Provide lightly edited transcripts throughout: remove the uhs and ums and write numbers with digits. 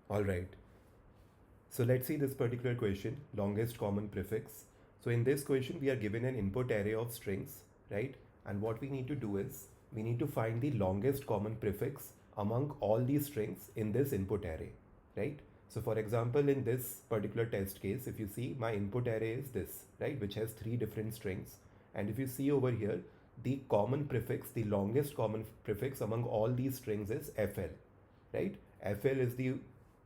All right. So let's see this particular question, longest common prefix. So in this question, we are given an input array of strings, right? And what we need to do is we need to find the longest common prefix among all these strings in this input array, right? So for example, in this particular test case, if you see my input array is this, right? Which has 3 different strings. And if you see over here, the common prefix, the longest common prefix among all these strings is FL, right? FL is the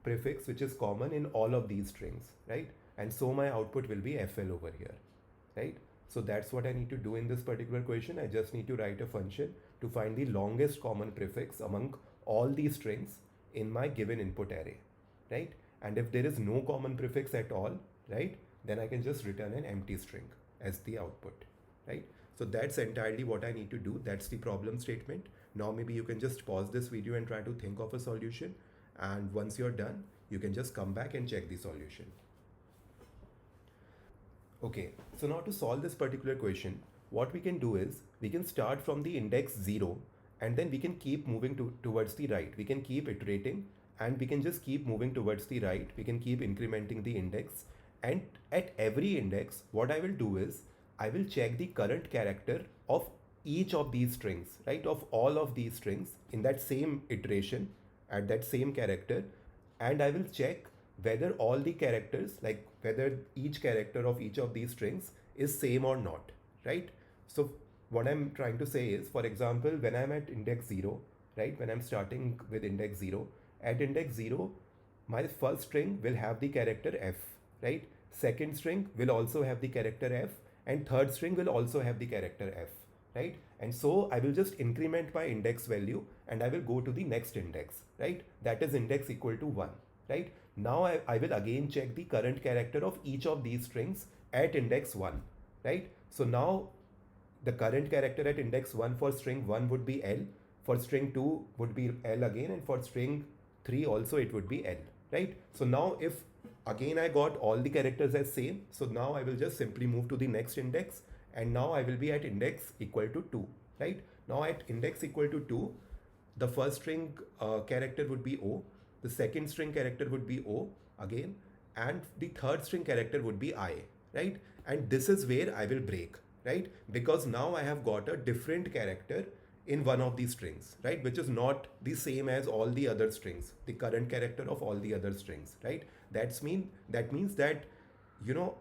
prefix which is common in all of these strings, right? And so my output will be FL over here, right? So that's what I need to do in this particular question. I just need to write a function to find the longest common prefix among all these strings in my given input array, right? And if there is no common prefix at all, right, then I can just return an empty string as the output, right? So that's entirely what I need to do. That's the problem statement. Now maybe you can just pause this video and try to think of a solution. And once you're done, you can just come back and check the solution. Okay, so now to solve this particular question, what we can do is we can start from the index 0 and then we can keep moving towards the right. We can keep iterating and we can just keep moving towards the right. We can keep incrementing the index, and at every index, what I will do is I will check the current character of each of these strings, right? Of all of these strings in that same iteration at that same character, and I will check whether all the characters, like whether each character of each of these strings is same or not, right? So what I'm trying to say is, for example, when I'm at index 0, right, when I'm starting with index 0, at index 0, my first string will have the character F, right? Second string will also have the character F, and third string will also have the character F, right? And so I will just increment my index value and I will go to the next index, right? That is index equal to 1, right? Now I will again check the current character of each of these strings at index 1, right? So now the current character at index 1 for string 1 would be L, for string 2 would be L again, and for string 3 also it would be L, right? So now if again I got all the characters as same, so now I will just simply move to the next index, and now I will be at index equal to 2, right? Now at index equal to 2, the first string character would be O, the second string character would be O again, and the third string character would be I, right? And this is where I will break, right? Because now I have got a different character in one of these strings, right? Which is not the same as all the other strings, the current character of all the other strings, right? That means that, you know,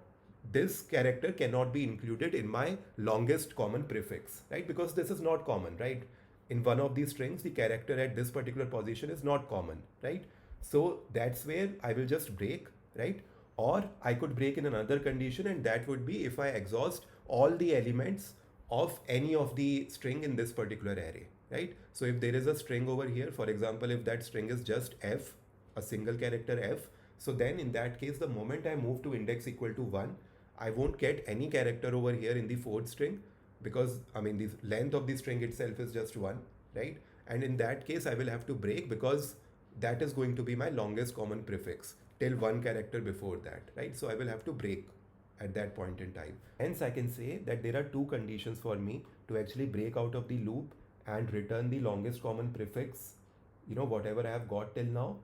this character cannot be included in my longest common prefix, right? Because this is not common, right? In one of these strings, the character at this particular position is not common, right? So that's where I will just break, right? Or I could break in another condition, and that would be if I exhaust all the elements of any of the string in this particular array, right? So if there is a string over here, for example, if that string is just F, a single character F, so then in that case, the moment I move to index equal to 1, I won't get any character over here in the fourth string, because I mean the length of the string itself is just 1, right? And in that case, I will have to break because that is going to be my longest common prefix till one character before that, right? So I will have to break at that point in time. Hence, I can say that there are two conditions for me to actually break out of the loop and return the longest common prefix, you know, whatever I have got till now.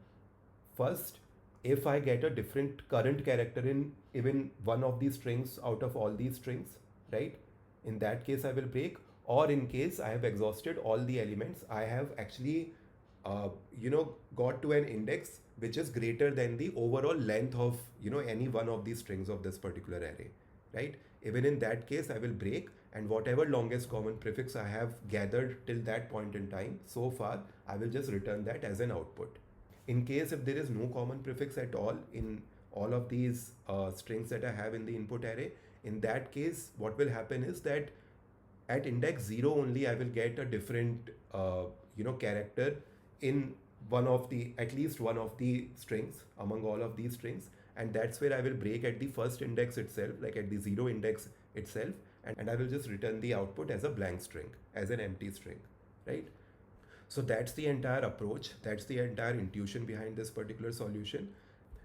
First, if I get a different current character in even one of these strings out of all these strings, right? In that case, I will break. Or in case I have exhausted all the elements, I have actually, got to an index which is greater than the overall length of, any one of these strings of this particular array, right? Even in that case, I will break, and whatever longest common prefix I have gathered till that point in time so far, I will just return that as an output. In case if there is no common prefix at all in all of these strings that I have in the input array, in that case, what will happen is that at index 0 only I will get a different character in at least one of the strings among all of these strings, and that's where I will break at the first index itself, like at the 0 index itself, and I will just return the output as a blank string, as an empty string, right? So that's the entire approach, that's the entire intuition behind this particular solution.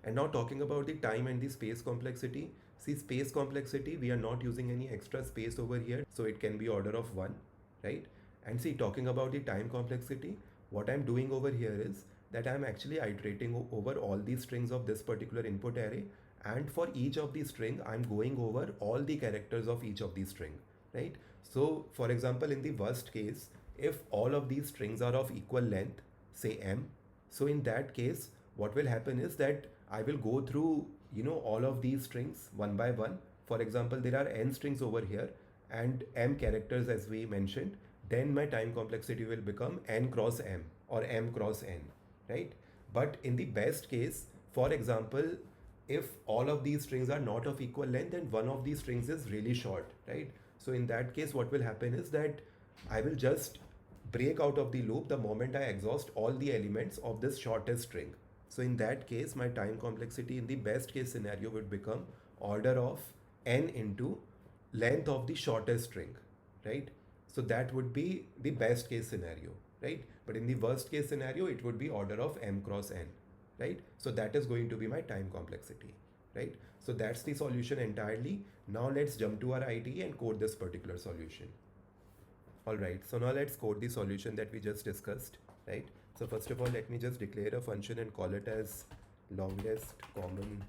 And now talking about the time and the space complexity. See, space complexity, we are not using any extra space over here, so it can be order of 1, right? And see, talking about the time complexity, what I'm doing over here is that I'm actually iterating over all these strings of this particular input array, and for each of these string I'm going over all the characters of each of these string, right? So for example, in the worst case, if all of these strings are of equal length, say m, so in that case what will happen is that I will go through, all of these strings one by one. For example, there are n strings over here and m characters as we mentioned, then my time complexity will become n cross m or m cross n, right? But in the best case, for example, if all of these strings are not of equal length and one of these strings is really short, right? So in that case, what will happen is that I will just break out of the loop the moment I exhaust all the elements of this shortest string. So in that case, my time complexity in the best case scenario would become order of n into length of the shortest string, right? So that would be the best case scenario, right? But in the worst case scenario, it would be order of m cross n, right? So that is going to be my time complexity, right? So that's the solution entirely. Now let's jump to our IDE and code this particular solution. All right, so now let's code the solution that we just discussed, right? So first of all, let me just declare a function and call it as longest common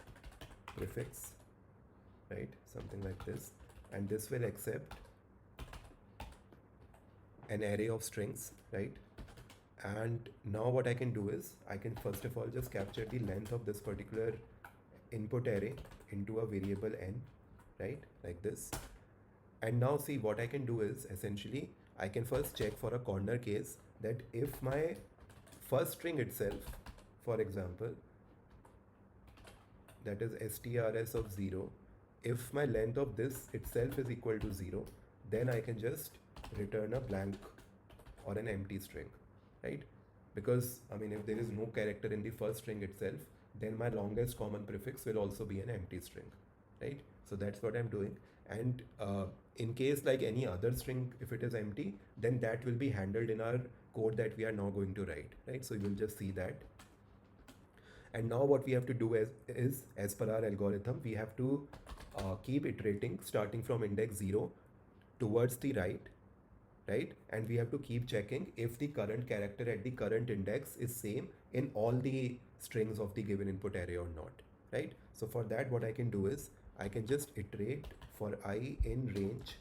prefix, right? Something like this. And this will accept an array of strings, right? And now what I can do is I can first of all just capture the length of this particular input array into a variable n, right? Like this. And now see, what I can do is essentially I can first check for a corner case that if my first string itself, for example, that is strs of 0, if my length of this itself is equal to 0, then I can just return a blank or an empty string, right? Because I mean, if there is no character in the first string itself, then my longest common prefix will also be an empty string, right? So that's what I'm doing. And in case like any other string, if it is empty, then that will be handled in our code that we are now going to write, right? So you will just see that. And now what we have to do is as per our algorithm, we have to keep iterating starting from index 0 towards the right, right? And we have to keep checking if the current character at the current index is same in all the strings of the given input array or not, right? So for that, what I can do is I can just iterate for I in range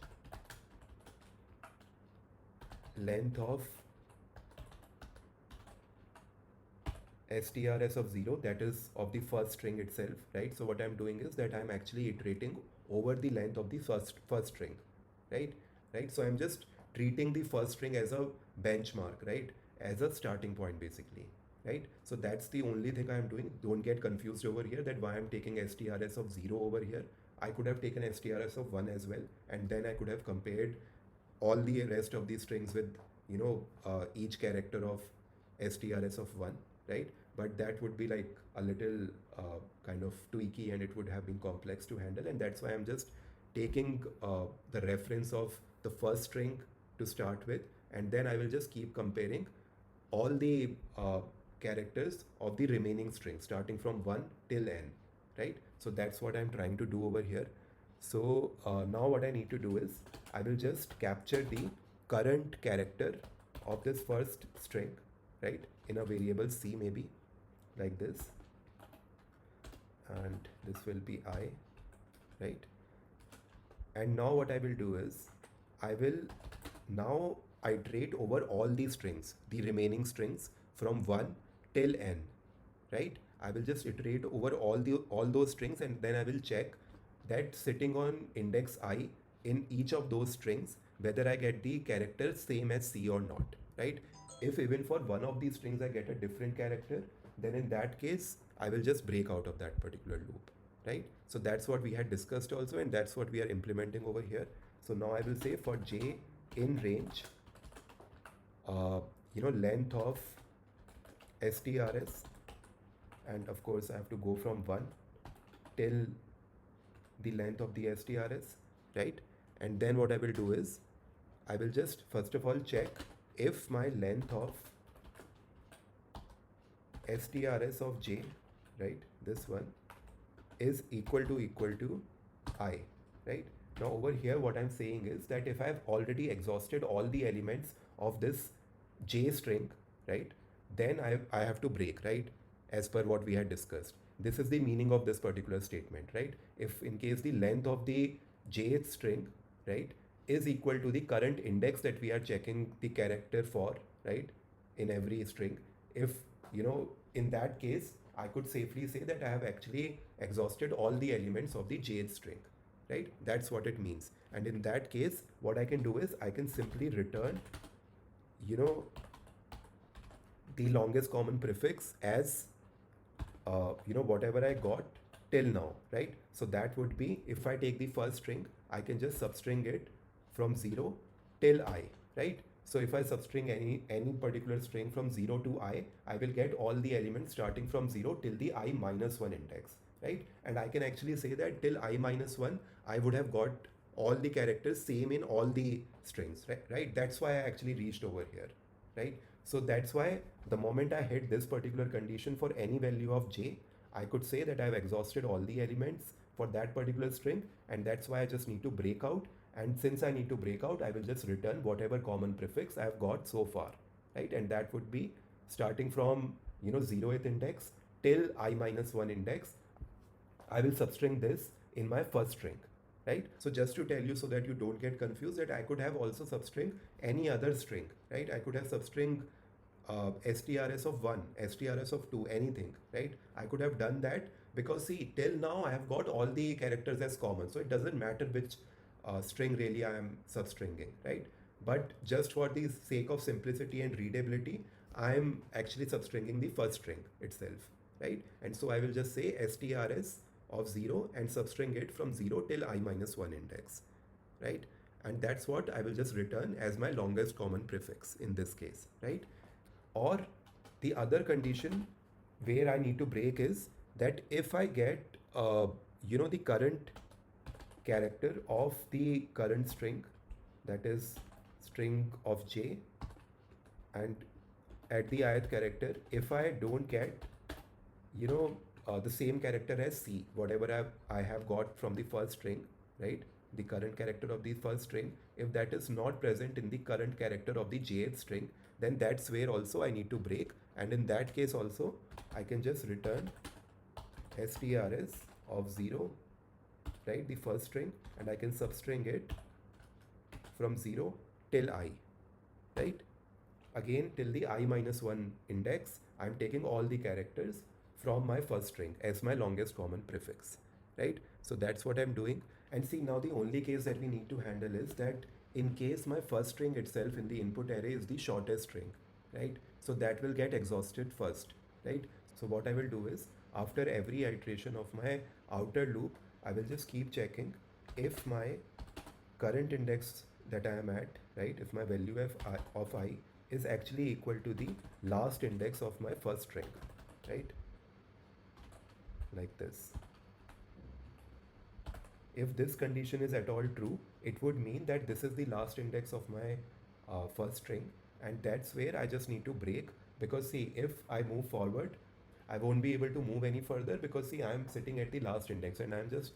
length of strs of 0, that is of the first string itself, right? So what I'm doing is that I'm actually iterating over the length of the first string, right? So I'm just treating the first string as a benchmark, right? As a starting point basically, right? So that's the only thing I'm doing. Don't get confused over here that why I'm taking strs of 0 over here. I could have taken strs of 1 as well, and then I could have compared all the rest of the strings with, each character of strs of 1, right? But that would be like a little kind of tweaky, and it would have been complex to handle, and that's why I'm just taking the reference of the first string to start with, and then I will just keep comparing all the characters of the remaining strings starting from 1 till n, right? So that's what I'm trying to do over here. So now what I need to do is I will just capture the current character of this first string, right, in a variable c maybe, like this, and this will be I, right? And now what I will do is I will now iterate over all these strings, the remaining strings from 1 till n, right? I will just iterate over all those strings, and then I will check that sitting on index I in each of those strings whether I get the character same as c or not, right? If even for one of these strings I get a different character, then in that case I will just break out of that particular loop, right? So that's what we had discussed also, and that's what we are implementing over here. So now I will say for j in range length of strs, and of course I have to go from 1 till the length of the strs, right? And then what I will do is I will just first of all check if my length of strs of j, right, this one, is equal to I, right? Now over here what I'm saying is that if I've already exhausted all the elements of this j string, right, then I have to break, right? As per what we had discussed. This is the meaning of this particular statement, right? If in case the length of the jth string, right, is equal to the current index that we are checking the character for, right, in every string, if, in that case, I could safely say that I have actually exhausted all the elements of the jth string, right? That's what it means. And in that case, what I can do is I can simply return, you know, the longest common prefix as whatever I got till now, right? So that would be, if I take the first string, I can just substring it from 0 till I, right? So if I substring any particular string from 0 to I will get all the elements starting from 0 till the I minus 1 index, right? And I can actually say that till I minus 1, I would have got all the characters same in all the strings, right? That's why I actually reached over here, right? So that's why the moment I hit this particular condition for any value of j, I could say that I've exhausted all the elements for that particular string, and that's why I just need to break out. And since I need to break out, I will just return whatever common prefix I've got so far, right? And that would be starting from 0th index till I minus 1 index. I will substring this in my first string, right? So just to tell you so that you don't get confused, that I could have also substring any other string, right? I could have substring strs of 1, strs of 2, anything, right? I could have done that because see, till now I have got all the characters as common, so it doesn't matter which string really I am substringing, right? But just for the sake of simplicity and readability, I am actually substringing the first string itself, right? And so I will just say strs of 0 and substring it from 0 till I minus 1 index, right? And that's what I will just return as my longest common prefix in this case, right? Or the other condition where I need to break is that if I get, the current character of the current string, that is string of j, and at the ith character, if I don't get, the same character as c, whatever I have got from the first string, right? The current character of the first string, if that is not present in the current character of the jth string, then that's where also I need to break. And in that case also, I can just return strs of 0, right, the first string, and I can substring it from 0 till I, right? Again, till the I minus 1 index, I'm taking all the characters from my first string as my longest common prefix, right? So that's what I'm doing. And see, now the only case that we need to handle is that in case my first string itself in the input array is the shortest string, right? So that will get exhausted first, right? So what I will do is, after every iteration of my outer loop, I will just keep checking if my current index that I am at, right, if my value of I is actually equal to the last index of my first string, right? Like this. If this condition is at all true, it would mean that this is the last index of my first string, and that's where I just need to break, because see, if I move forward, I won't be able to move any further, because see, I'm sitting at the last index and I'm just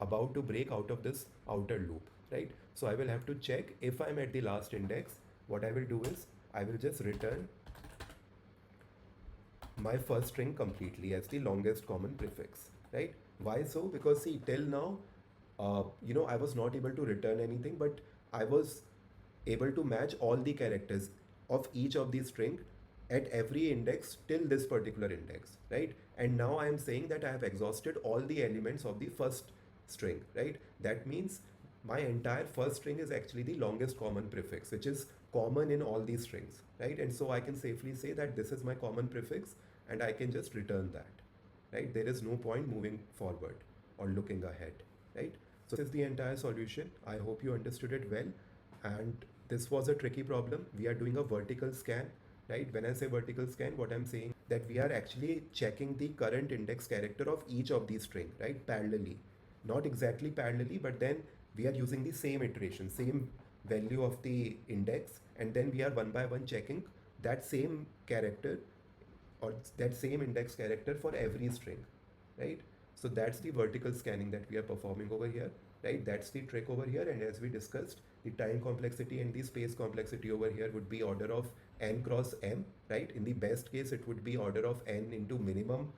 about to break out of this outer loop, right? So I will have to check if I'm at the last index. What I will do is I will just return my first string completely as the longest common prefix, right? Why so? Because see, till now, I was not able to return anything, but I was able to match all the characters of each of these string at every index till this particular index, right? And now I am saying that I have exhausted all the elements of the first string, right? That means my entire first string is actually the longest common prefix, which is common in all these strings, right? And so I can safely say that this is my common prefix, and I can just return that, right? There is no point moving forward or looking ahead, right? So this is the entire solution. I hope you understood it well. And this was a tricky problem. We are doing a vertical scan, right? When I say vertical scan, what I'm saying that we are actually checking the current index character of each of these string, right? Parallelly. Not exactly parallelly, but then we are using the same iteration, same value of the index, and then we are one by one checking that same character or that same index character for every string, right? So that's the vertical scanning that we are performing over here, right? That's the trick over here. And as we discussed, the time complexity and the space complexity over here would be order of n cross m, right? In the best case, it would be order of n into minimum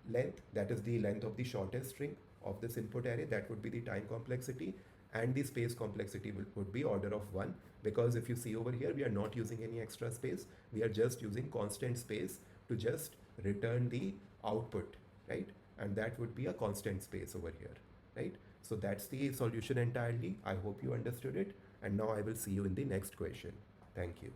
length, that is the length of the shortest string of this input array, that would be the time complexity, and the space complexity would be order of 1, because if you see over here, we are not using any extra space, we are just using constant space to just return the output, right? And that would be a constant space over here, right? So that's the solution entirely. I hope you understood it, and now I will see you in the next question. Thank you.